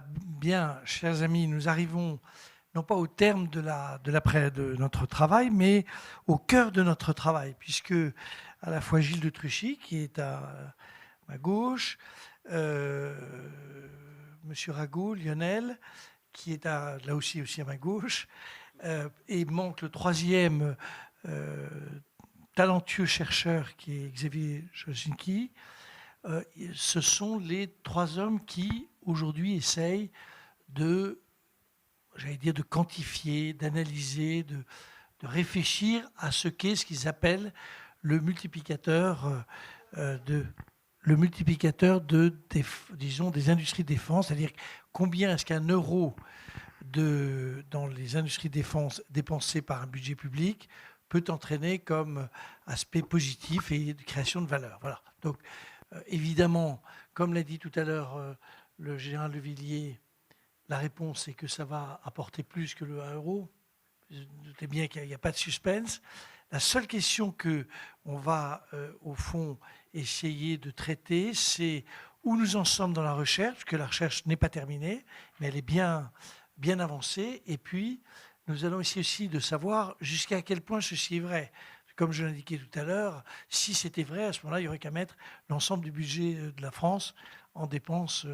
Bien, chers amis, nous arrivons non pas au terme de notre travail, mais au cœur de notre travail, puisque à la fois Gilles de Truchy, qui est à ma gauche, Monsieur Rago, Lionel, qui est là aussi à ma gauche, et manque le troisième talentueux chercheur qui est Xavier Josinki. Ce sont les trois hommes qui, aujourd'hui, essayent de quantifier, d'analyser, de réfléchir à ce qu'est ce qu'ils appellent le multiplicateur disons, des industries de défense, c'est-à-dire combien est-ce qu'un euro dans les industries de défense dépensé par un budget public peut entraîner comme aspect positif et de création de valeur. Voilà. Donc, évidemment, comme l'a dit tout à l'heure le général de Villiers, la réponse est que ça va apporter plus que le 1 euro. Vous doutez bien qu'il n'y a pas de suspense. La seule question qu'on va, au fond, essayer de traiter, c'est où nous en sommes dans la recherche, parce que la recherche n'est pas terminée, mais elle est bien avancée. Et puis, nous allons essayer aussi de savoir jusqu'à quel point ceci est vrai. Comme je l'indiquais tout à l'heure, si c'était vrai, à ce moment-là, il n'y aurait qu'à mettre l'ensemble du budget de la France en dépenses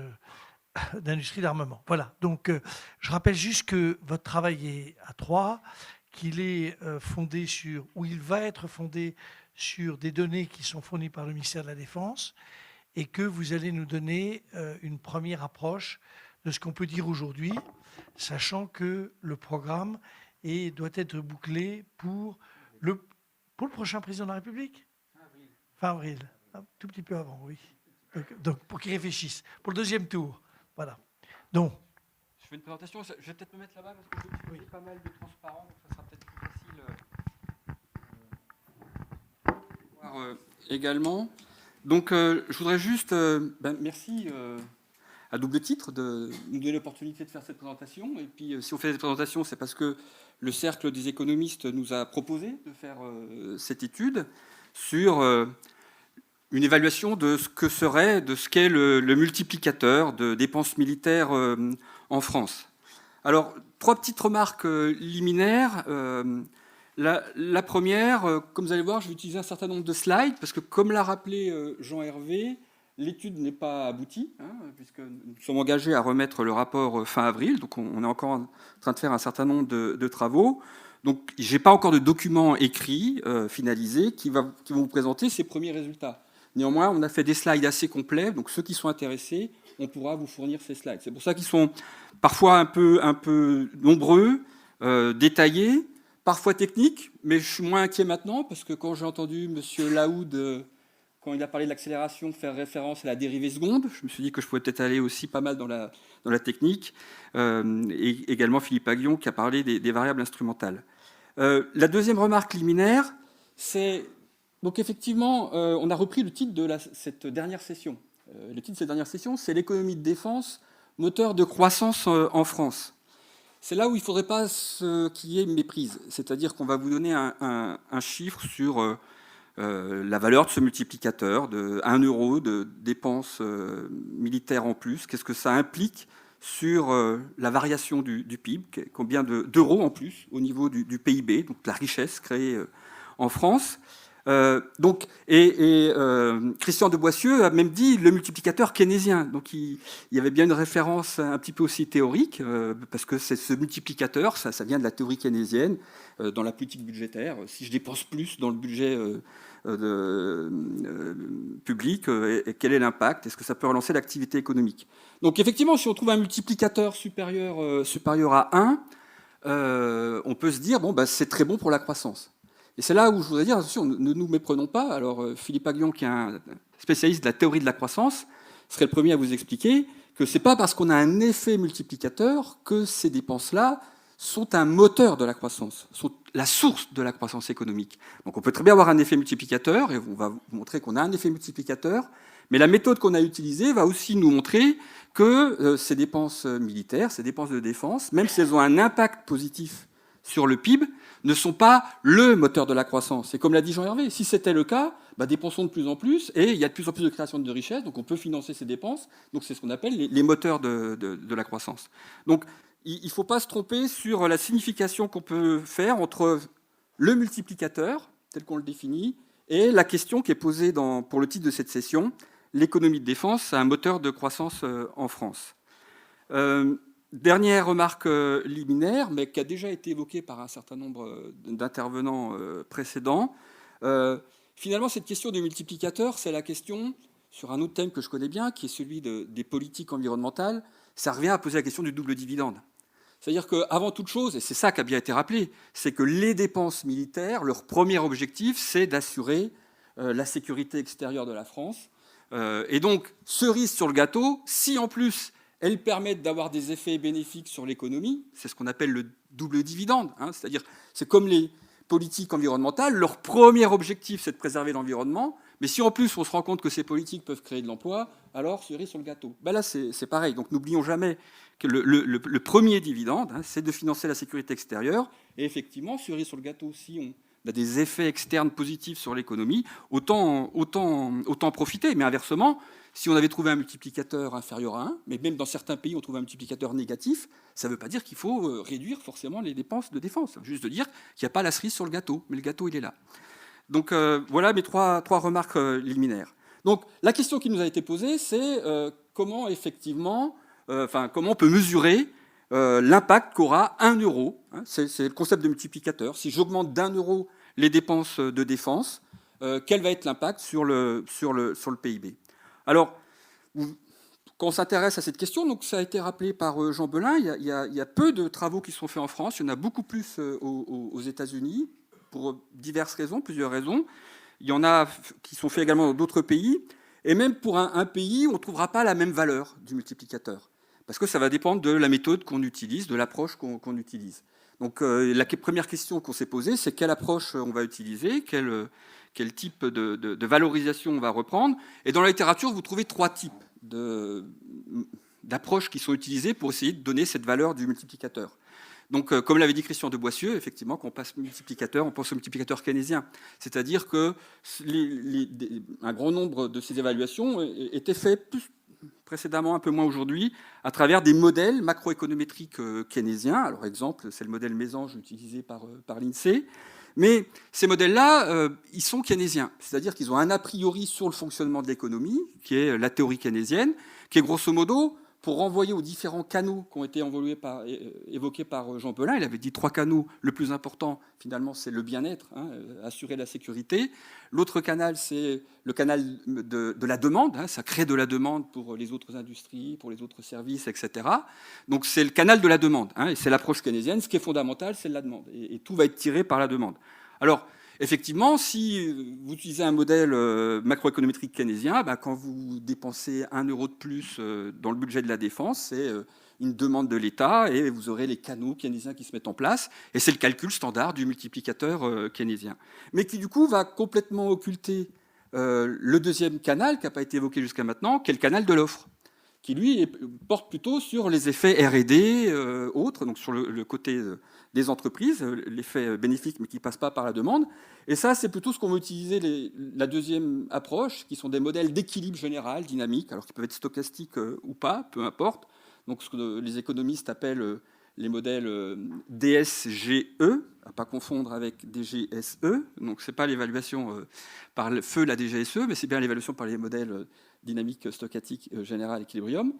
d'industrie d'armement. Voilà, donc je rappelle juste que votre travail est à 3, qu'il est fondé sur, ou il va être fondé sur des données qui sont fournies par le ministère de la Défense et que vous allez nous donner une première approche de ce qu'on peut dire aujourd'hui, sachant que le programme doit être bouclé pour le prochain président de la République. Fin avril. Un tout petit peu avant, oui. Donc pour qu'il réfléchisse. Pour le deuxième tour. Voilà. Donc. Je fais une présentation. Je vais peut-être me mettre là-bas parce que je vais utiliser pas mal de transparents, donc ça sera peut-être plus facile voir également. Donc, je voudrais juste, merci à double titre de nous donner l'opportunité de faire cette présentation. Et puis, si on fait cette présentation, c'est parce que le Cercle des économistes nous a proposé de faire cette étude sur une évaluation de ce qu'est le multiplicateur de dépenses militaires en France. Alors, 3 petites remarques liminaires. La première, comme vous allez voir, je vais utiliser un certain nombre de slides, parce que comme l'a rappelé Jean-Hervé, l'étude n'est pas aboutie, puisque nous sommes engagés à remettre le rapport fin avril, donc on est encore en train de faire un certain nombre de travaux. Donc, je n'ai pas encore de document écrit, finalisé, qui vont vous présenter ces premiers résultats. Néanmoins, on a fait des slides assez complets, donc ceux qui sont intéressés, on pourra vous fournir ces slides. C'est pour ça qu'ils sont parfois un peu nombreux, détaillés, parfois techniques, mais je suis moins inquiet maintenant, parce que quand j'ai entendu M. Laoud, quand il a parlé de l'accélération, faire référence à la dérivée seconde, je me suis dit que je pouvais peut-être aller aussi pas mal dans la technique, et également Philippe Aguillon qui a parlé des variables instrumentales. La deuxième remarque liminaire, c'est... Donc effectivement, on a repris le titre de cette dernière session. Le titre de cette dernière session, c'est « L'économie de défense, moteur de croissance en France ». C'est là où il ne faudrait pas qu'il y ait méprise. C'est-à-dire qu'on va vous donner un chiffre sur la valeur de ce multiplicateur de 1 euro de dépenses militaires en plus. Qu'est-ce que ça implique sur la variation du PIB, combien d'euros en plus au niveau du PIB, donc la richesse créée en France. Christian de Boissieu a même dit le multiplicateur keynésien. Donc il y avait bien une référence un petit peu aussi théorique, parce que ce multiplicateur, ça vient de la théorie keynésienne dans la politique budgétaire. Si je dépense plus dans le budget public, quel est l'impact? Est-ce que ça peut relancer l'activité économique? Donc effectivement, si on trouve un multiplicateur supérieur à 1, on peut se dire bon, c'est très bon pour la croissance. Et c'est là où je voudrais dire, attention, ne nous méprenons pas. Alors, Philippe Aguillon, qui est un spécialiste de la théorie de la croissance, serait le premier à vous expliquer que ce n'est pas parce qu'on a un effet multiplicateur que ces dépenses-là sont un moteur de la croissance, sont la source de la croissance économique. Donc, on peut très bien avoir un effet multiplicateur, et on va vous montrer qu'on a un effet multiplicateur, mais la méthode qu'on a utilisée va aussi nous montrer que ces dépenses militaires, ces dépenses de défense, même si elles ont un impact positif sur le PIB ne sont pas le moteur de la croissance. Et comme l'a dit Jean-Hervé, si c'était le cas, dépensons de plus en plus, et il y a de plus en plus de création de richesses, donc on peut financer ces dépenses. Donc c'est ce qu'on appelle les moteurs de la croissance. Donc il ne faut pas se tromper sur la signification qu'on peut faire entre le multiplicateur, tel qu'on le définit, et la question qui est posée pour le titre de cette session, l'économie de défense, c'est un moteur de croissance en France. Dernière remarque liminaire, mais qui a déjà été évoquée par un certain nombre d'intervenants précédents. Finalement, cette question des multiplicateurs, c'est la question, sur un autre thème que je connais bien, qui est celui des politiques environnementales, ça revient à poser la question du double dividende. C'est-à-dire qu'avant toute chose, et c'est ça qui a bien été rappelé, c'est que les dépenses militaires, leur premier objectif, c'est d'assurer la sécurité extérieure de la France. Et donc, cerise sur le gâteau, si en plus elles permettent d'avoir des effets bénéfiques sur l'économie, c'est ce qu'on appelle le double dividende, hein, c'est-à-dire c'est comme les politiques environnementales, leur premier objectif c'est de préserver l'environnement, mais si en plus on se rend compte que ces politiques peuvent créer de l'emploi, alors cerise sur le gâteau. Là c'est pareil, donc n'oublions jamais que le premier dividende, hein, c'est de financer la sécurité extérieure, et effectivement, cerise sur le gâteau, si on a des effets externes positifs sur l'économie, autant profiter, mais inversement, si on avait trouvé un multiplicateur inférieur à 1, mais même dans certains pays on trouve un multiplicateur négatif, ça ne veut pas dire qu'il faut réduire forcément les dépenses de défense, juste de dire qu'il n'y a pas la cerise sur le gâteau, mais le gâteau il est là. Donc voilà mes trois remarques liminaires. Donc la question qui nous a été posée, c'est comment effectivement, comment on peut mesurer l'impact qu'aura 1 euro, hein, c'est le concept de multiplicateur. Si j'augmente d'1 euro les dépenses de défense, quel va être l'impact sur le PIB? Alors, quand on s'intéresse à cette question, donc ça a été rappelé par Jean Belin, il y a peu de travaux qui sont faits en France, il y en a beaucoup plus aux États-Unis, pour diverses raisons, plusieurs raisons. Il y en a qui sont faits également dans d'autres pays, et même pour un pays, on ne trouvera pas la même valeur du multiplicateur, parce que ça va dépendre de la méthode qu'on utilise, de l'approche qu'on utilise. Donc la première question qu'on s'est posée, c'est quelle approche on va utiliser, quel type de valorisation on va reprendre. Et dans la littérature, vous trouvez 3 types d'approches qui sont utilisées pour essayer de donner cette valeur du multiplicateur. Donc, comme l'avait dit Christian de Boissieu, effectivement, quand on passe multiplicateur, on pense au multiplicateur keynésien. C'est-à-dire que un grand nombre de ces évaluations étaient faites précédemment, un peu moins aujourd'hui, à travers des modèles macroéconométriques keynésiens. Alors, exemple, c'est le modèle Mésange utilisé par l'INSEE. Mais ces modèles-là, ils sont keynésiens. C'est-à-dire qu'ils ont un a priori sur le fonctionnement de l'économie, qui est la théorie keynésienne, qui est grosso modo, pour renvoyer aux différents canaux qui ont été évoqués par Jean Belin. Il avait dit 3 canaux. Le plus important, finalement, c'est le bien-être, hein, assurer la sécurité. L'autre canal, c'est le canal de la demande. Hein, ça crée de la demande pour les autres industries, pour les autres services, etc. Donc c'est le canal de la demande. Hein, et c'est l'approche keynésienne. Ce qui est fondamental, c'est la demande. Et tout va être tiré par la demande. Alors, effectivement, si vous utilisez un modèle macroéconométrique keynésien, quand vous dépensez 1 euro de plus dans le budget de la défense, c'est une demande de l'État et vous aurez les canaux keynésiens qui se mettent en place. Et c'est le calcul standard du multiplicateur keynésien. Mais qui, du coup, va complètement occulter le deuxième canal qui n'a pas été évoqué jusqu'à maintenant, qui est le canal de l'offre, qui, lui, porte plutôt sur les effets R&D autres, donc sur le côté des entreprises, l'effet bénéfique, mais qui ne passe pas par la demande. Et ça, c'est plutôt ce qu'on va utiliser, la deuxième approche, qui sont des modèles d'équilibre général, dynamique, alors qui peuvent être stochastiques ou pas, peu importe. Donc ce que les économistes appellent les modèles DSGE, à ne pas confondre avec DGSE. Donc ce n'est pas l'évaluation par le feu, la DGSE, mais c'est bien l'évaluation par les modèles dynamique stochastique général équilibrium.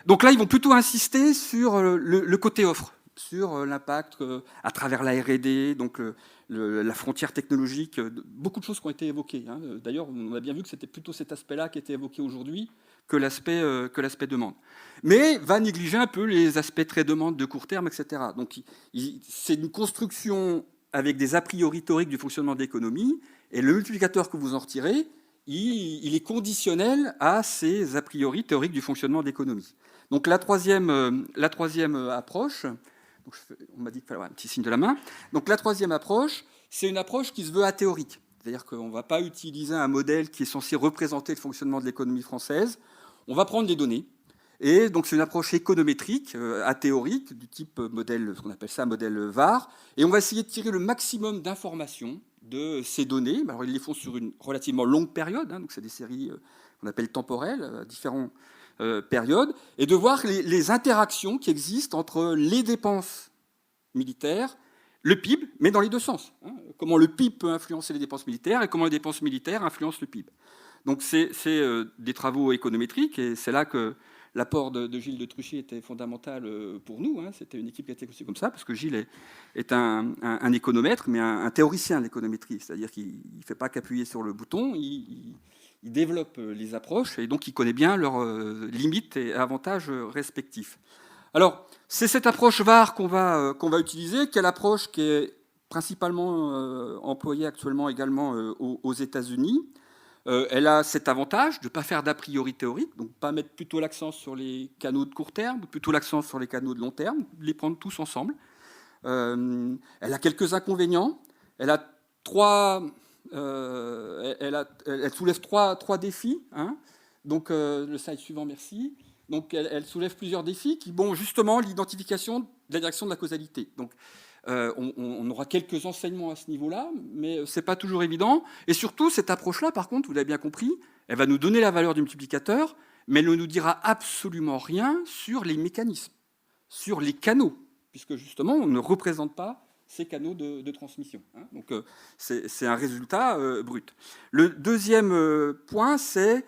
Donc là, ils vont plutôt insister sur le côté offre, sur l'impact à travers la R&D, donc la frontière technologique, beaucoup de choses qui ont été évoquées. Hein. D'ailleurs, on a bien vu que c'était plutôt cet aspect-là qui était évoqué aujourd'hui que l'aspect demande. Mais va négliger un peu les aspects très demande de court terme, etc. Donc c'est une construction avec des a priori théoriques du fonctionnement de l'économie, et le multiplicateur que vous en retirez, il est conditionnel à ces a priori théoriques du fonctionnement de l'économie. Donc la troisième approche, donc on m'a dit qu'il fallait avoir un petit signe de la main, donc la troisième approche, c'est une approche qui se veut athéorique. C'est-à-dire qu'on ne va pas utiliser un modèle qui est censé représenter le fonctionnement de l'économie française. On va prendre les données Et donc c'est une approche économétrique, athéorique, du type modèle, ce qu'on appelle ça modèle VAR. Et on va essayer de tirer le maximum d'informations de ces données. Alors ils les font sur une relativement longue période, hein, donc c'est des séries qu'on appelle temporelles, à différentes périodes, et de voir les interactions qui existent entre les dépenses militaires, le PIB, mais dans les deux sens. Hein, comment le PIB peut influencer les dépenses militaires et comment les dépenses militaires influencent le PIB. Donc c'est des travaux économétriques, et c'est là que l'apport de Gilles de Truchy était fondamental pour nous. Hein. C'était une équipe qui a été conçue comme ça, parce que Gilles est un économètre, mais un théoricien de l'économétrie. C'est-à-dire qu'il ne fait pas qu'appuyer sur le bouton, il développe les approches, et donc il connaît bien leurs limites et avantages respectifs. Alors, c'est cette approche VAR qu'on va utiliser, qui est l'approche qui est principalement employée actuellement également aux États-Unis. Elle a cet avantage de ne pas faire d'a priori théorique, donc pas mettre plutôt l'accent sur les canaux de court terme, plutôt l'accent sur les canaux de long terme, les prendre tous ensemble. Elle a quelques inconvénients. Elle soulève trois défis. Hein. Donc, le slide suivant, merci. Donc, elle soulève plusieurs défis qui, justement, l'identification de la direction de la causalité. Donc, on aura quelques enseignements à ce niveau-là, mais ce n'est pas toujours évident. Et surtout, cette approche-là, par contre, vous l'avez bien compris, elle va nous donner la valeur du multiplicateur, mais elle ne nous dira absolument rien sur les mécanismes, sur les canaux, puisque justement, on ne représente pas ces canaux de transmission. Hein. Donc, c'est un résultat brut. Le deuxième point, c'est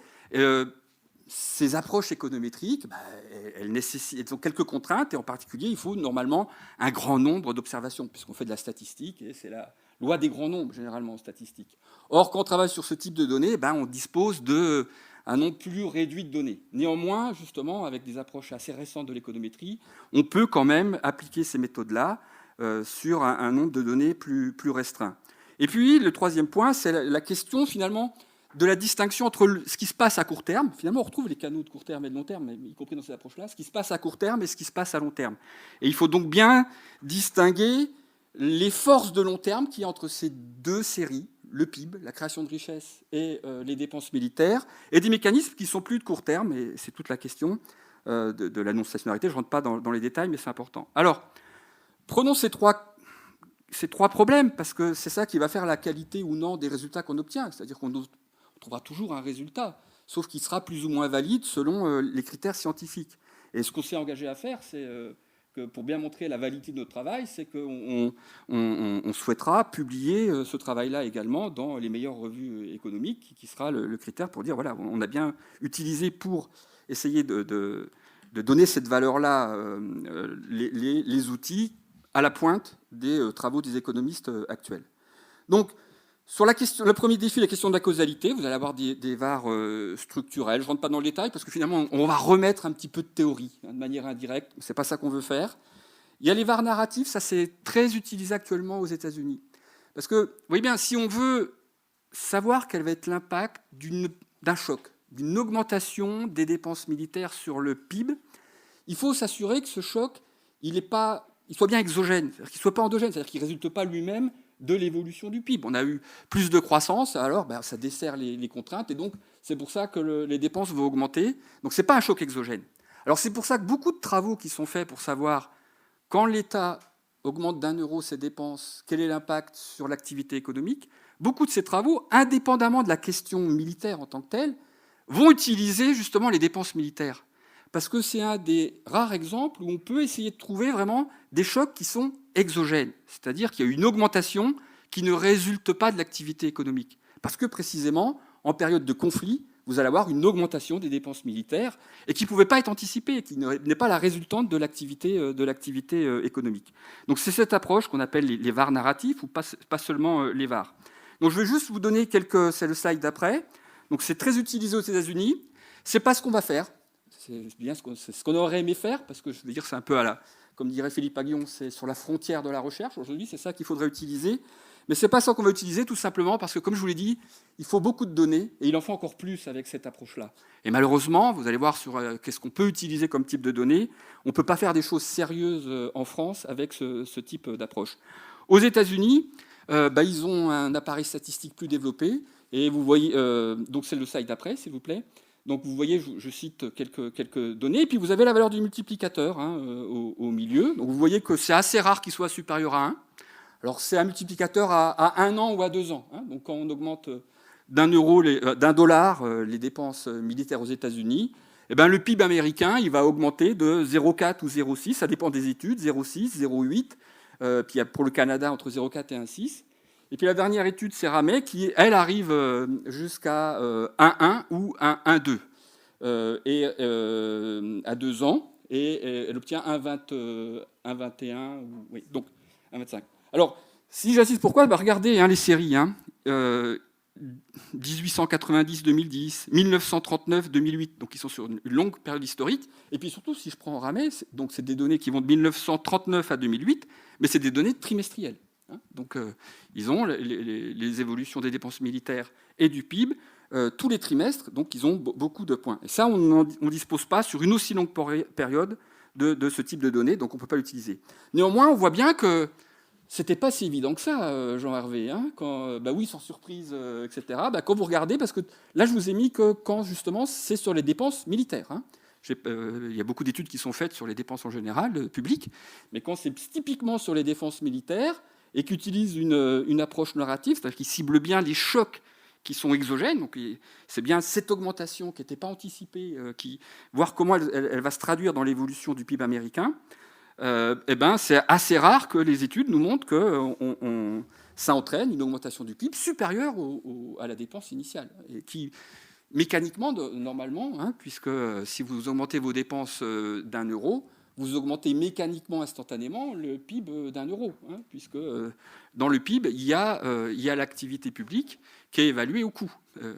ces approches économétriques, elles ont quelques contraintes, et en particulier, il faut normalement un grand nombre d'observations, puisqu'on fait de la statistique, et c'est la loi des grands nombres, généralement, en statistique. Or, quand on travaille sur ce type de données, on dispose d'un nombre plus réduit de données. Néanmoins, justement, avec des approches assez récentes de l'économétrie, on peut quand même appliquer ces méthodes-là sur un nombre de données plus restreint. Et puis, le troisième point, c'est la question, finalement, de la distinction entre ce qui se passe à court terme. Finalement, on retrouve les canaux de court terme et de long terme, y compris dans cette approche-là, ce qui se passe à court terme et ce qui se passe à long terme. Et il faut donc bien distinguer les forces de long terme qui y a entre ces deux séries, le PIB, la création de richesses et les dépenses militaires, et des mécanismes qui sont plus de court terme, et c'est toute la question de la non-stationnarité. Je ne rentre pas dans les détails, mais c'est important. Alors, prenons ces trois problèmes, parce que c'est ça qui va faire la qualité ou non des résultats qu'on obtient. C'est-à-dire qu'on trouvera toujours un résultat, sauf qu'il sera plus ou moins valide selon les critères scientifiques. Et ce qu'on s'est engagé à faire, c'est que pour bien montrer la validité de notre travail, c'est qu'on souhaitera publier ce travail-là également dans les meilleures revues économiques, qui sera le critère pour dire, voilà, on a bien utilisé pour essayer de donner cette valeur-là les outils à la pointe des travaux des économistes actuels. Donc, sur le premier défi, la question de la causalité, vous allez avoir des VAR structurels. Je ne rentre pas dans le détail parce que finalement, on va remettre un petit peu de théorie de manière indirecte. Ce n'est pas ça qu'on veut faire. Il y a les VAR narratifs, ça c'est très utilisé actuellement aux États-Unis. Parce que, vous voyez bien, si on veut savoir quel va être l'impact d'un choc, d'une augmentation des dépenses militaires sur le PIB, il faut s'assurer que ce choc, il soit bien exogène, c'est-à-dire qu'il ne soit pas endogène, c'est-à-dire qu'il ne résulte pas lui-même de l'évolution du PIB. On a eu plus de croissance, alors ça dessert les contraintes, et donc c'est pour ça que les dépenses vont augmenter. Donc ce n'est pas un choc exogène. Alors c'est pour ça que beaucoup de travaux qui sont faits pour savoir quand l'État augmente d'1 € ses dépenses, quel est l'impact sur l'activité économique, beaucoup de ces travaux, indépendamment de la question militaire en tant que telle, vont utiliser justement les dépenses militaires. Parce que c'est un des rares exemples où on peut essayer de trouver vraiment des chocs qui sont exogènes, c'est-à-dire qu'il y a une augmentation qui ne résulte pas de l'activité économique. Parce que précisément, en période de conflit, vous allez avoir une augmentation des dépenses militaires et qui ne pouvait pas être anticipée, qui n'est pas la résultante de l'activité économique. Donc c'est cette approche qu'on appelle les VAR narratifs, ou pas seulement les VAR. Donc je vais juste vous donner c'est le slide d'après. Donc c'est très utilisé aux États-Unis. C'est pas ce qu'on va faire. C'est bien ce qu'on aurait aimé faire, parce que je veux dire, c'est un peu comme dirait Philippe Aghion, c'est sur la frontière de la recherche. Aujourd'hui, c'est ça qu'il faudrait utiliser. Mais ce n'est pas ça qu'on va utiliser, tout simplement parce que, comme je vous l'ai dit, il faut beaucoup de données, et il en faut encore plus avec cette approche-là. Et malheureusement, vous allez voir sur qu'est-ce qu'on peut utiliser comme type de données. On ne peut pas faire des choses sérieuses en France avec ce type d'approche. Aux États-Unis, ils ont un appareil statistique plus développé, et vous voyez, donc c'est le slide d'après, s'il vous plaît. Donc vous voyez, je cite quelques données, et puis vous avez la valeur du multiplicateur au milieu. Donc vous voyez que c'est assez rare qu'il soit supérieur à 1. Alors c'est un multiplicateur à 1 an ou à 2 ans. Donc quand on augmente d'un dollar les dépenses militaires aux États-Unis, eh ben, le PIB américain il va augmenter de 0,4 ou 0,6, ça dépend des études, 0,6, 0,8, puis pour le Canada entre 0,4 et 1,6. Et puis la dernière étude, c'est Ramet, qui, elle, arrive jusqu'à 1,1 ou 1,2 à 2 ans, et elle obtient 1,21, oui, donc 1,25. Alors, si j'insiste, pourquoi regardez les séries. 1890-2010, 1939-2008, donc ils sont sur une longue période historique. Et puis surtout, si je prends Ramet, donc c'est des données qui vont de 1939 à 2008, mais c'est des données trimestrielles. Donc ils ont les évolutions des dépenses militaires et du PIB tous les trimestres, donc ils ont beaucoup de points. Et ça, on ne dispose pas sur une aussi longue période de ce type de données, donc on ne peut pas l'utiliser. Néanmoins, on voit bien que c'était pas si évident que ça, Jean-Hervé. Oui, sans surprise, etc. Quand vous regardez, parce que là, je vous ai mis que quand, justement, c'est sur les dépenses militaires. Il y a beaucoup d'études qui sont faites sur les dépenses en général, publiques, mais quand c'est typiquement sur les dépenses militaires et qu'utilisent une approche narrative, c'est-à-dire qu'ils ciblent bien les chocs qui sont exogènes, donc c'est bien cette augmentation qui n'était pas anticipée, voir comment elle va se traduire dans l'évolution du PIB américain. C'est assez rare que les études nous montrent que ça entraîne une augmentation du PIB supérieure à la dépense initiale, et qui, mécaniquement, normalement, puisque si vous augmentez vos dépenses d'1 €, vous augmentez mécaniquement, instantanément, le PIB d'1 €, puisque dans le PIB, il y a l'activité publique qui est évaluée au coût.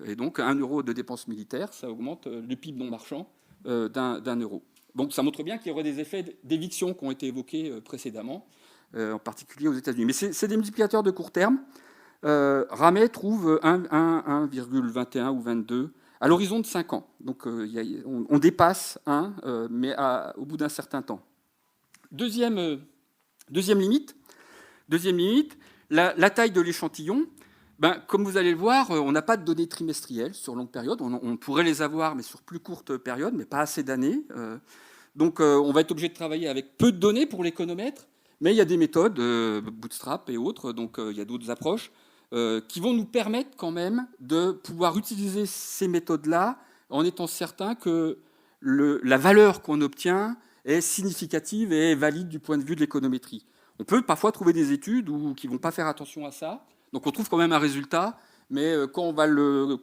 Et donc, 1 € de dépenses militaires, ça augmente le PIB non marchand d'1 €. Donc ça montre bien qu'il y aurait des effets d'éviction qui ont été évoqués précédemment, en particulier aux États-Unis. Mais c'est des multiplicateurs de court terme. Ramet trouve 1,21 ou 22 à l'horizon de 5 ans. Donc on dépasse 1, mais au bout d'un certain temps. Deuxième limite, la taille de l'échantillon. Comme vous allez le voir, on n'a pas de données trimestrielles sur longue période. On pourrait les avoir, mais sur plus courte période, mais pas assez d'années. Donc on va être obligé de travailler avec peu de données pour l'économètre, mais il y a des méthodes, Bootstrap et autres, donc il y a d'autres approches, qui vont nous permettre quand même de pouvoir utiliser ces méthodes-là en étant certain que la valeur qu'on obtient est significative et valide du point de vue de l'économétrie. On peut parfois trouver des études qui ne vont pas faire attention à ça, donc on trouve quand même un résultat, mais quand on va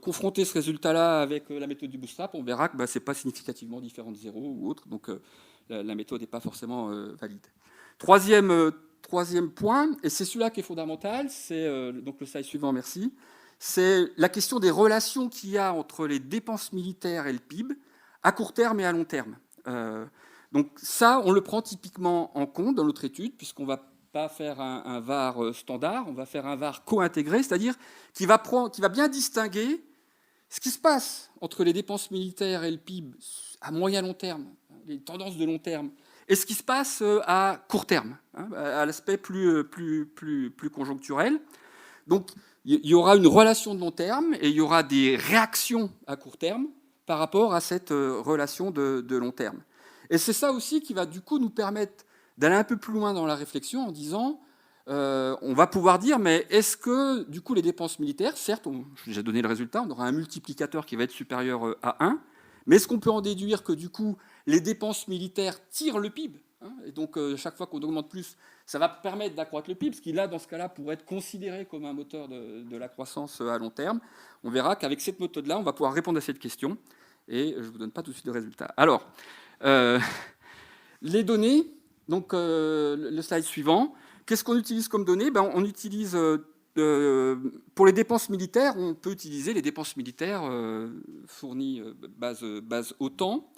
confronter ce résultat-là avec la méthode du Bootstrap, on verra que ce n'est pas significativement différent de 0 ou autre, donc la méthode n'est pas forcément valide. Troisième point, et c'est celui-là qui est fondamental, c'est donc le slide suivant, merci, c'est la question des relations qu'il y a entre les dépenses militaires et le PIB à court terme et à long terme. Donc ça, on le prend typiquement en compte dans notre étude, puisqu'on va pas faire un VAR standard, on va faire un VAR co-intégré, c'est-à-dire qui va bien distinguer ce qui se passe entre les dépenses militaires et le PIB à moyen long terme, les tendances de long terme, et ce qui se passe à court terme, à l'aspect plus conjoncturel. Donc il y aura une relation de long terme et il y aura des réactions à court terme par rapport à cette relation de long terme. Et c'est ça aussi qui va du coup nous permettre d'aller un peu plus loin dans la réflexion en disant, on va pouvoir dire, mais est-ce que du coup les dépenses militaires, certes, j'ai déjà donné le résultat, on aura un multiplicateur qui va être supérieur à 1, mais est-ce qu'on peut en déduire que du coup les dépenses militaires tirent le PIB, et donc chaque fois qu'on augmente plus, ça va permettre d'accroître le PIB, ce qui là, dans ce cas-là, pourrait être considéré comme un moteur de la croissance à long terme. On verra qu'avec cette méthode-là, on va pouvoir répondre à cette question, et je ne vous donne pas tout de suite de résultats. Alors, les données, donc le slide suivant, qu'est-ce qu'on utilise comme données ? On utilise, pour les dépenses militaires, on peut utiliser les dépenses militaires fournies base OTAN.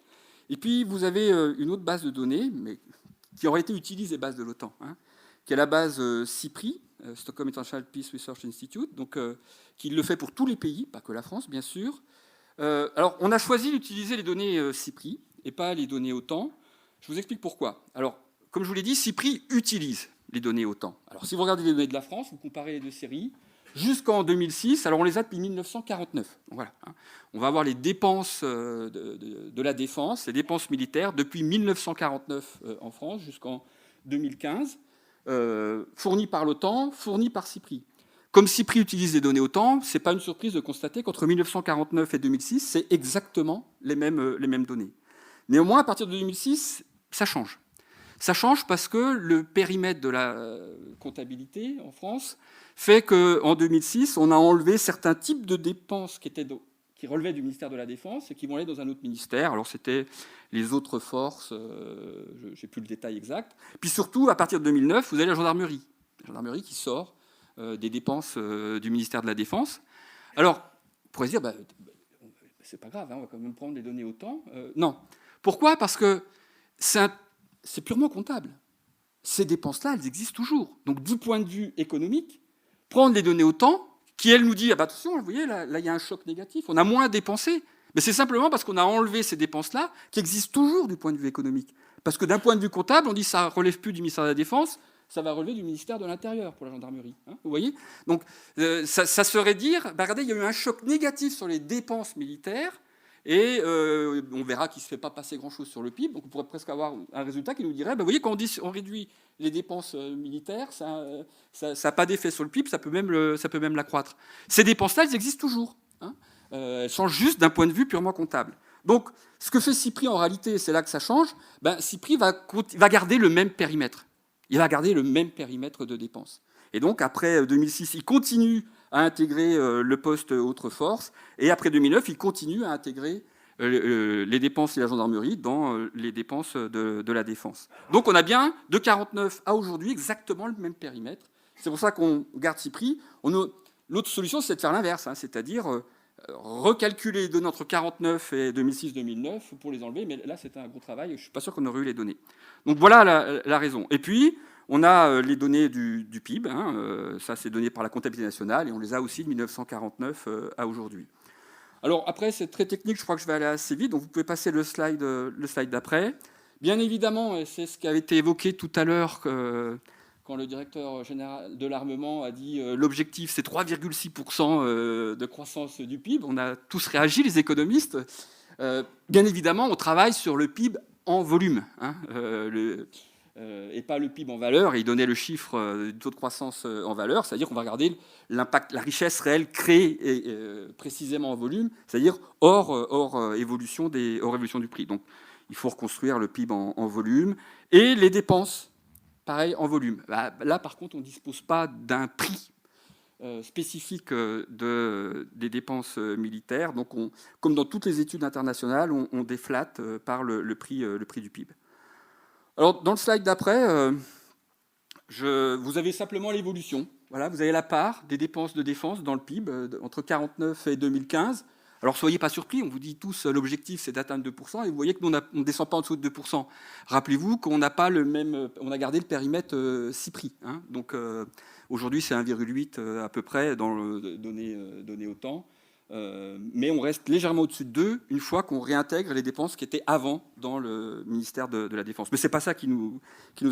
Et puis, vous avez une autre base de données, mais qui aurait été utilisée base de l'OTAN, qui est la base SIPRI, Stockholm International Peace Research Institute, donc, qui le fait pour tous les pays, pas que la France, bien sûr. Alors, on a choisi d'utiliser les données SIPRI et pas les données OTAN. Je vous explique pourquoi. Alors, comme je vous l'ai dit, SIPRI utilise les données OTAN. Alors, si vous regardez les données de la France, vous comparez les deux séries, jusqu'en 2006. Alors on les a depuis 1949. Donc voilà, hein. On va avoir les dépenses de la défense, les dépenses militaires depuis 1949 en France jusqu'en 2015, fournies par l'OTAN, fournies par CIPRI. Comme CIPRI utilise les données OTAN, ce n'est pas une surprise de constater qu'entre 1949 et 2006, c'est exactement les mêmes données. Néanmoins, à partir de 2006, ça change. Ça change parce que le périmètre de la comptabilité en France fait qu'en 2006, on a enlevé certains types de dépenses qui relevaient du ministère de la Défense et qui vont aller dans un autre ministère. Alors c'était les autres forces, je n'ai plus le détail exact. Puis surtout, à partir de 2009, vous avez la gendarmerie. La gendarmerie qui sort des dépenses du ministère de la Défense. Alors, on pourrait se dire, c'est pas grave, hein, on va quand même prendre les données autant. Non. Pourquoi ? Parce que c'est purement comptable. Ces dépenses-là, elles existent toujours. Donc, du point de vue économique, prendre les données autant, qui, elle, nous dit, attention, vous voyez, là, il y a un choc négatif, on a moins dépensé. Mais c'est simplement parce qu'on a enlevé ces dépenses-là, qui existent toujours du point de vue économique. Parce que d'un point de vue comptable, on dit ça ne relève plus du ministère de la Défense, ça va relever du ministère de l'Intérieur pour la gendarmerie. Hein, vous voyez ? Donc, ça serait dire, regardez, il y a eu un choc négatif sur les dépenses militaires, et on verra qu'il ne se fait pas passer grand-chose sur le PIB. Donc on pourrait presque avoir un résultat qui nous dirait, vous voyez, quand on réduit les dépenses militaires, ça n'a pas d'effet sur le PIB, ça peut même l'accroître. Ces dépenses-là, elles existent toujours. Hein. Elles changent juste d'un point de vue purement comptable. Donc, ce que fait CIPRI en réalité, c'est là que ça change, CIPRI va garder le même périmètre. Il va garder le même périmètre de dépenses. Et donc, après 2006, il continue à intégrer le poste autres forces, et après 2009, il continue à intégrer les dépenses de la gendarmerie dans les dépenses de la défense. Donc on a bien, de 1949 à aujourd'hui, exactement le même périmètre. C'est pour ça qu'on garde CIPRI. L'autre solution, c'est de faire l'inverse, hein, c'est-à-dire recalculer les données entre 1949 et 2006-2009 pour les enlever, mais là, c'est un gros travail, je ne suis pas sûr qu'on aurait eu les données. Donc voilà la raison. Et puis, on a les données du PIB, hein, ça c'est donné par la comptabilité nationale, et on les a aussi de 1949 à aujourd'hui. Alors après, c'est très technique, je crois que je vais aller assez vite, donc vous pouvez passer le slide d'après. Bien évidemment, c'est ce qui avait été évoqué tout à l'heure quand le directeur général de l'armement a dit l'objectif c'est 3,6% de croissance du PIB. On a tous réagi, les économistes. Bien évidemment, on travaille sur le PIB en volume, hein, et pas le PIB en valeur, et il donnait le chiffre du taux de croissance en valeur, c'est-à-dire qu'on va regarder l'impact, la richesse réelle créée précisément en volume, c'est-à-dire hors évolution du prix. Donc il faut reconstruire le PIB en volume, et les dépenses, pareil, en volume. Là, par contre, on ne dispose pas d'un prix spécifique des dépenses militaires, donc comme dans toutes les études internationales, on déflate par le prix du PIB. Alors, dans le slide d'après, vous avez simplement l'évolution. Voilà, vous avez la part des dépenses de défense dans le PIB entre 1949 et 2015. Alors, soyez pas surpris, on vous dit tous l'objectif c'est d'atteindre 2%, et vous voyez que nous, on ne descend pas en dessous de 2%. Rappelez-vous qu'on n'a pas on a gardé le périmètre CIPRI. Hein, donc, aujourd'hui, c'est 1,8 à peu près dans le données autant. Mais on reste légèrement au-dessus de 2 une fois qu'on réintègre les dépenses qui étaient avant dans le ministère de la Défense. Mais ce n'est pas ça qui nous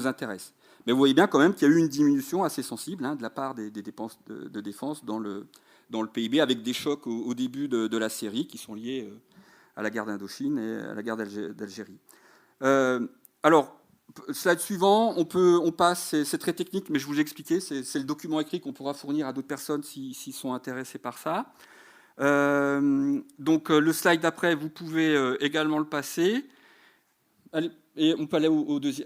intéresse. Mais vous voyez bien quand même qu'il y a eu une diminution assez sensible de la part des dépenses de défense dans le PIB, avec des chocs au début de la série qui sont liés à la guerre d'Indochine et à la guerre d'Algérie. Alors, slide suivant, on passe, c'est très technique, mais je vous ai expliqué, c'est le document écrit qu'on pourra fournir à d'autres personnes s'ils sont intéressés par ça. Donc le slide d'après, vous pouvez également le passer. Allez, et on peut aller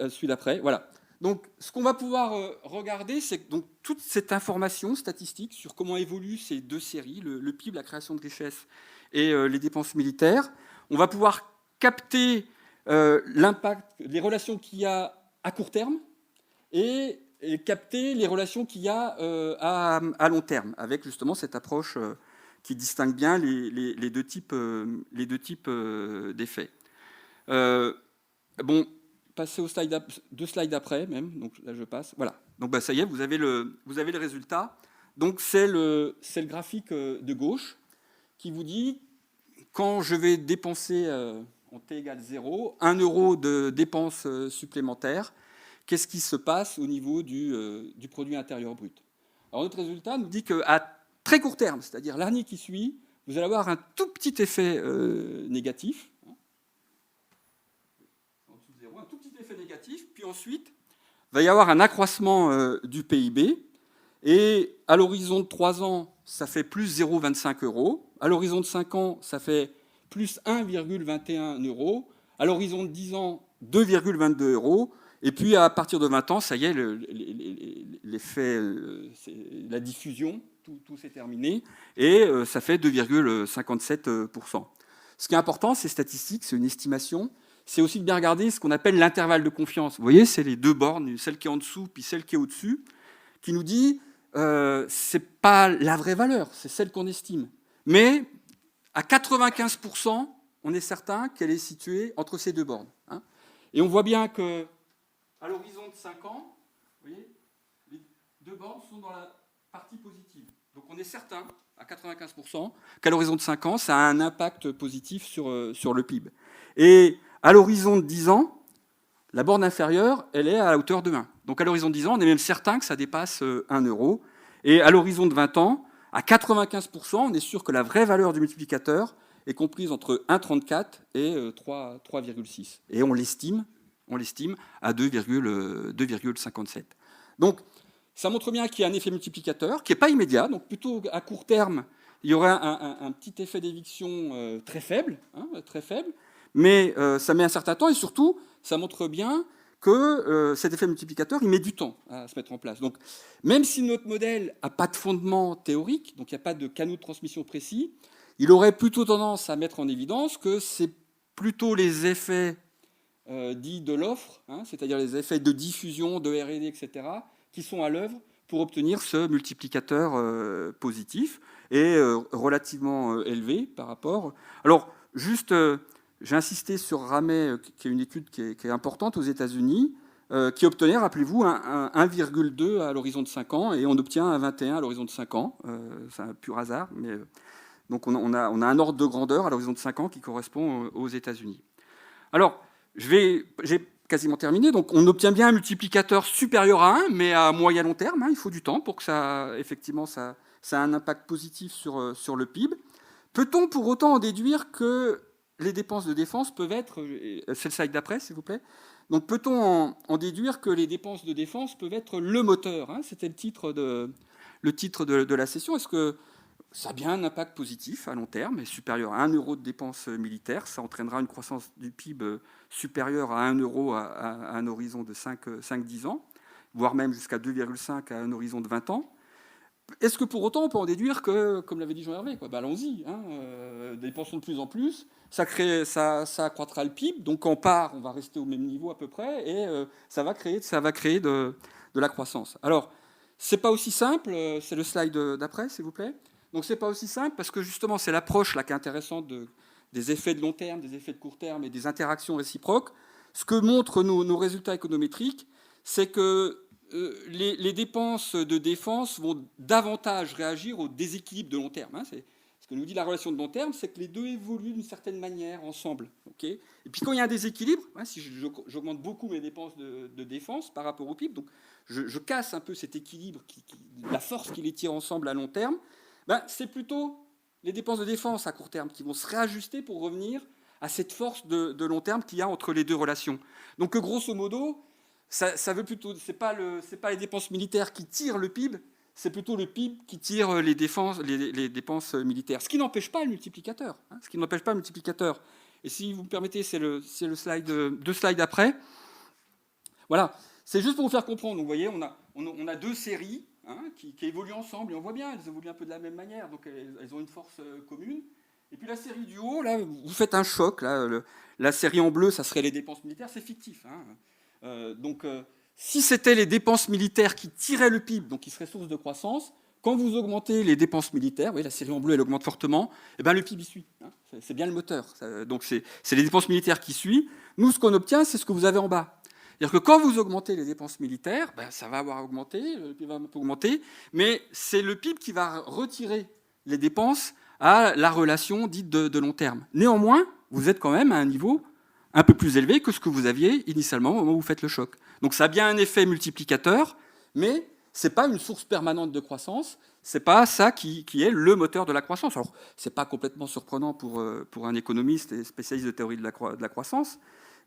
à celui d'après. Voilà. Donc ce qu'on va pouvoir regarder, c'est donc toute cette information statistique sur comment évoluent ces deux séries, le PIB, la création de richesses et les dépenses militaires. On va pouvoir capter l'impact, les relations qu'il y a à court terme et capter les relations qu'il y a à long terme, avec justement cette approche qui distingue bien les deux types d'effets. Bon, passez au deux slides après même, donc là je passe. Voilà. Donc ça y est, vous avez le résultat. Donc c'est le graphique de gauche qui vous dit quand je vais dépenser en t égale 0, 1 euro de dépenses supplémentaires, qu'est-ce qui se passe au niveau du produit intérieur brut. Alors notre résultat nous dit qu'à très court terme, c'est-à-dire l'année qui suit, vous allez avoir un tout petit effet négatif, en dessous de 0, un tout petit effet négatif, puis ensuite, il va y avoir un accroissement du PIB, et à l'horizon de 3 ans, ça fait plus 0,25 €, à l'horizon de 5 ans, ça fait plus 1,21 €, à l'horizon de 10 ans, 2,22 €, et puis à partir de 20 ans, ça y est, l'effet, la diffusion, tout s'est terminé, et ça fait 2,57%. Ce qui est important, c'est statistique, c'est une estimation, c'est aussi de bien regarder ce qu'on appelle l'intervalle de confiance. Vous voyez, c'est les deux bornes, celle qui est en dessous, puis celle qui est au-dessus, qui nous dit c'est pas la vraie valeur, c'est celle qu'on estime. Mais à 95%, on est certain qu'elle est située entre ces deux bornes. Hein. Et on voit bien que à l'horizon de 5 ans, vous voyez, les deux bornes sont dans la partie positive. Donc on est certain, à 95%, qu'à l'horizon de 5 ans, ça a un impact positif sur le PIB. Et à l'horizon de 10 ans, la borne inférieure, elle est à la hauteur de 1. Donc à l'horizon de 10 ans, on est même certain que ça dépasse 1 €. Et à l'horizon de 20 ans, à 95%, on est sûr que la vraie valeur du multiplicateur est comprise entre 1,34 et 3,6. Et on l'estime à 2,57. Donc ça montre bien qu'il y a un effet multiplicateur qui n'est pas immédiat. Donc plutôt à court terme, il y aurait un petit effet d'éviction très faible, mais ça met un certain temps, et surtout, ça montre bien que cet effet multiplicateur, il met du temps à se mettre en place. Donc, même si notre modèle n'a pas de fondement théorique, donc il n'y a pas de canaux de transmission précis, il aurait plutôt tendance à mettre en évidence que c'est plutôt les effets dits de l'offre, c'est-à-dire les effets de diffusion, de R&D, etc., qui sont à l'œuvre pour obtenir ce multiplicateur positif et relativement élevé par rapport. Alors, juste... j'ai insisté sur Ramet, qui est une étude qui est importante aux États-Unis, qui obtenait, rappelez-vous, un 1,2 à l'horizon de 5 ans, et on obtient un 21 à l'horizon de 5 ans. C'est un pur hasard, mais donc on a un ordre de grandeur à l'horizon de 5 ans qui correspond aux États-Unis. Alors, j'ai quasiment terminé. Donc, on obtient bien un multiplicateur supérieur à 1, mais à moyen long terme. Il faut du temps pour que ça, effectivement, ça a un impact positif sur le PIB. Peut-on pour autant en déduire que les dépenses de défense peuvent être... C'est le slide d'après, s'il vous plaît. Donc, peut-on en déduire que les dépenses de défense peuvent être le moteur? C'était le titre de la session. Est-ce que ça a bien un impact positif à long terme, et supérieur à 1 € de dépenses militaires? Ça entraînera une croissance du PIB supérieure à 1 € à un horizon de 5-10 ans, voire même jusqu'à 2,5 à un horizon de 20 ans. Est-ce que pour autant on peut en déduire que, comme l'avait dit Jean-Hervé, allons-y, dépensons de plus en plus, ça accroîtra le PIB, donc quand on part, on va rester au même niveau à peu près, et ça va créer de la croissance. Alors, c'est pas aussi simple, c'est le slide d'après, s'il vous plaît. Donc c'est pas aussi simple, parce que justement c'est l'approche là qui est intéressante des effets de long terme, des effets de court terme et des interactions réciproques. Ce que montrent nos résultats économétriques, c'est que les dépenses de défense vont davantage réagir au déséquilibre de long terme. Ce que nous dit la relation de long terme, c'est que les deux évoluent d'une certaine manière ensemble. Okay, et puis quand il y a un déséquilibre, si j'augmente beaucoup mes dépenses de défense par rapport au PIB, donc je casse un peu cet équilibre, la force qui les tire ensemble à long terme, c'est plutôt les dépenses de défense à court terme qui vont se réajuster pour revenir à cette force de long terme qu'il y a entre les deux relations. Donc grosso modo, ça veut plutôt, c'est pas les dépenses militaires qui tirent le PIB, c'est plutôt le PIB qui tire les dépenses militaires. Ce qui n'empêche pas le multiplicateur. Et si vous me permettez, c'est le slide, 2 slides après. Voilà, c'est juste pour vous faire comprendre. Donc, vous voyez, on a deux séries qui évoluent ensemble, et on voit bien, elles évoluent un peu de la même manière, donc elles ont une force commune. Et puis la série du haut, là, vous faites un choc. Là, la série en bleu, ça serait les dépenses militaires, c'est fictif. Donc, si c'était les dépenses militaires qui tiraient le PIB, donc qui seraient source de croissance, quand vous augmentez les dépenses militaires, vous voyez, la série en bleu, elle augmente fortement, et le PIB y suit. C'est bien le moteur. Donc, c'est les dépenses militaires qui suivent. Nous, ce qu'on obtient, c'est ce que vous avez en bas. C'est-à-dire que quand vous augmentez les dépenses militaires, ça va avoir augmenté, le PIB va un peu augmenter, mais c'est le PIB qui va retirer les dépenses à la relation dite de long terme. Néanmoins, vous êtes quand même à un niveau un peu plus élevé que ce que vous aviez initialement au moment où vous faites le choc. Donc ça a bien un effet multiplicateur, mais c'est pas une source permanente de croissance, c'est pas ça qui est le moteur de la croissance. Alors, c'est pas complètement surprenant pour un économiste et spécialiste de théorie de la croissance,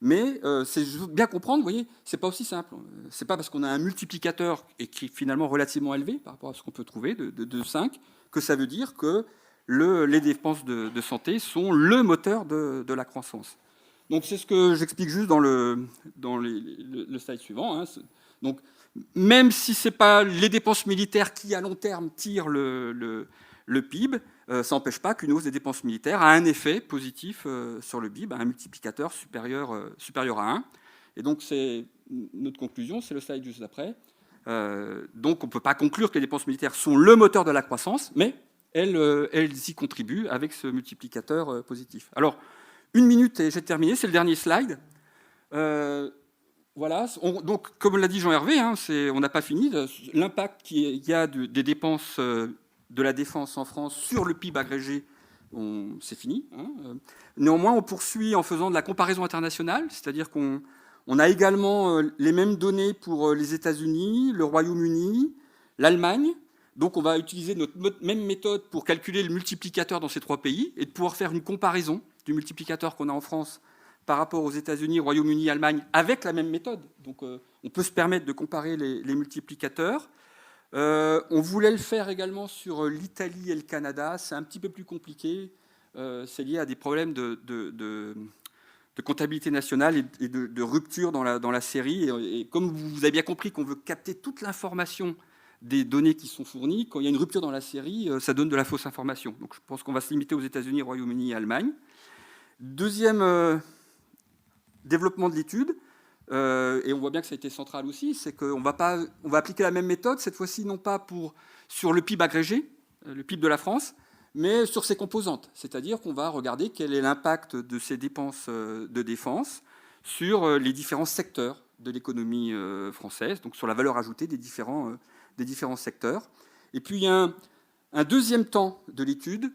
mais c'est bien comprendre, vous voyez, c'est pas aussi simple. C'est pas parce qu'on a un multiplicateur et qui est finalement relativement élevé par rapport à ce qu'on peut trouver de 5 que ça veut dire que les dépenses de santé sont le moteur de la croissance. Donc c'est ce que j'explique juste dans le slide suivant. Hein. Donc même si ce n'est pas les dépenses militaires qui, à long terme, tirent le PIB, ça n'empêche pas qu'une hausse des dépenses militaires a un effet positif sur le PIB, un multiplicateur supérieur à 1. Et donc c'est notre conclusion, c'est le slide juste après. Donc on ne peut pas conclure que les dépenses militaires sont le moteur de la croissance, mais elles y contribuent avec ce multiplicateur positif. Alors, 1 minute et j'ai terminé, c'est le dernier slide. Voilà, donc comme l'a dit Jean-Hervé, hein, on n'a pas fini. L'impact qu'il y a des dépenses de la défense en France sur le PIB agrégé, c'est fini. Hein. Néanmoins, on poursuit en faisant de la comparaison internationale, c'est-à-dire qu'on a également les mêmes données pour les États-Unis, le Royaume-Uni, l'Allemagne. Donc on va utiliser notre même méthode pour calculer le multiplicateur dans ces 3 pays et de pouvoir faire une comparaison du multiplicateur qu'on a en France par rapport aux États-Unis, Royaume-Uni, Allemagne, avec la même méthode. Donc on peut se permettre de comparer les multiplicateurs. On voulait le faire également sur l'Italie et le Canada. C'est un petit peu plus compliqué. C'est lié à des problèmes de comptabilité nationale et de rupture dans la série. Et comme vous avez bien compris qu'on veut capter toute l'information des données qui sont fournies, quand il y a une rupture dans la série, ça donne de la fausse information. Donc je pense qu'on va se limiter aux États-Unis, Royaume-Uni et Allemagne. Deuxième développement de l'étude, et on voit bien que ça a été central aussi, c'est qu'on va appliquer la même méthode, cette fois-ci non pas sur le PIB agrégé, le PIB de la France, mais sur ses composantes. C'est-à-dire qu'on va regarder quel est l'impact de ces dépenses de défense sur les différents secteurs de l'économie française, donc sur la valeur ajoutée des différents secteurs. Et puis il y a un deuxième temps de l'étude.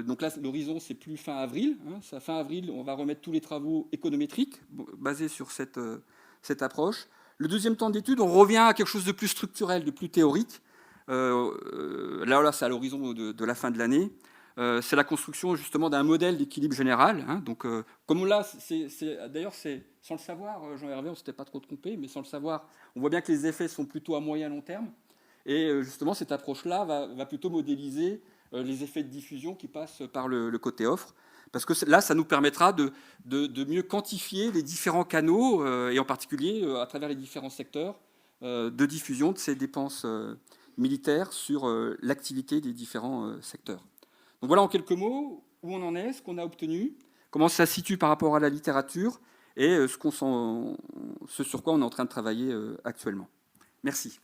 Donc là, l'horizon, c'est plus fin avril. Hein. C'est à fin avril, on va remettre tous les travaux économétriques basés sur cette approche. Le deuxième temps d'étude, on revient à quelque chose de plus structurel, de plus théorique. Là, c'est à l'horizon de la fin de l'année. C'est la construction justement d'un modèle d'équilibre général. Hein. Donc, comme là, d'ailleurs, sans le savoir, Jean-Hervé, on ne s'était pas trop trompé, mais sans le savoir, on voit bien que les effets sont plutôt à moyen long terme. Et justement, cette approche-là va plutôt modéliser les effets de diffusion qui passent par le côté offre. Parce que là, ça nous permettra de mieux quantifier les différents canaux, et en particulier à travers les différents secteurs de diffusion de ces dépenses militaires sur l'activité des différents secteurs. Donc voilà en quelques mots où on en est, ce qu'on a obtenu, comment ça se situe par rapport à la littérature et ce sur quoi on est en train de travailler actuellement. Merci.